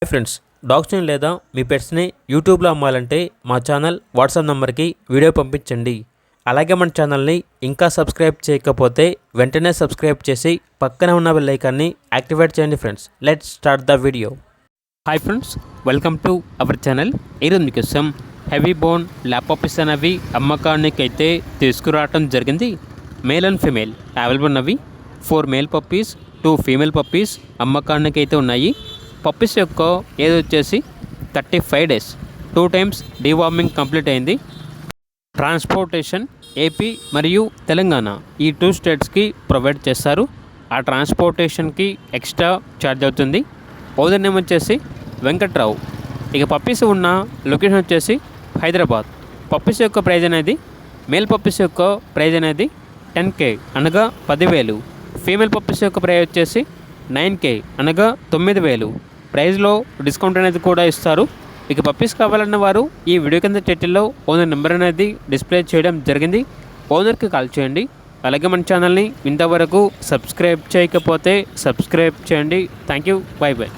Hi friends, డాగ్స్ని లేదా మీ పెట్స్ని యూట్యూబ్లో అమ్మాలంటే మా ఛానల్ వాట్సాప్ నెంబర్కి వీడియో పంపించండి. అలాగే మన ఛానల్ని ఇంకా సబ్స్క్రైబ్ చేయకపోతే వెంటనే సబ్స్క్రైబ్ చేసి పక్కనే ఉన్న బెల్ ఐకాన్ని యాక్టివేట్ చేయండి. Friends, let's start the video. Hi friends, welcome to our channel. ఈరోజు మీకోసం హెవీ బోన్ ల్యాప్ పప్పీస్ అనేవి అమ్మకానికి అయితే తీసుకురావడం జరిగింది. మేల్ అండ్ ఫీమేల్ అవైలబుల్ ఉన్నవి. 4 మేల్ పప్పీస్, 2 ఫీమేల్ పప్పీస్ అమ్మకానికి అయితే ఉన్నాయి. పప్పీస్ యొక్క ఏజ్ వచ్చేసి 35 డేస్. 2 టైమ్స్ డీవార్మింగ్ కంప్లీట్ అయింది. ట్రాన్స్పోర్టేషన్ ఏపీ మరియు తెలంగాణ ఈ 2 స్టేట్స్కి ప్రొవైడ్ చేస్తారు. ఆ ట్రాన్స్పోర్టేషన్కి ఎక్స్ట్రా ఛార్జ్ అవుతుంది. ఓనర్ నేమ్ వచ్చేసి వెంకట్రావు. ఇక పప్పీస్ ఉన్న లొకేషన్ వచ్చేసి హైదరాబాద్. పప్పీస్ యొక్క ప్రైజ్ అనేది మేల్ పప్పీస్ యొక్క ప్రైజ్ అనేది 10K అనగా 10,000. ఫీమేల్ పప్పీస్ యొక్క ప్రైజ్ వచ్చేసి 9K అనగా 9,000. ప్రైజ్లో డిస్కౌంట్ అనేది కూడా ఇస్తారు. ఇక పప్పీస్ కావాలన్న వారు ఈ వీడియో కింద టైటిల్లో ఓనర్ నెంబర్ అనేది డిస్ప్లే చేయడం జరిగింది. ఓనర్కి కాల్ చేయండి. అలాగే మన ఛానల్ని ఇంతవరకు సబ్స్క్రైబ్ చేయకపోతే సబ్స్క్రైబ్ చేయండి. Thank you. By by.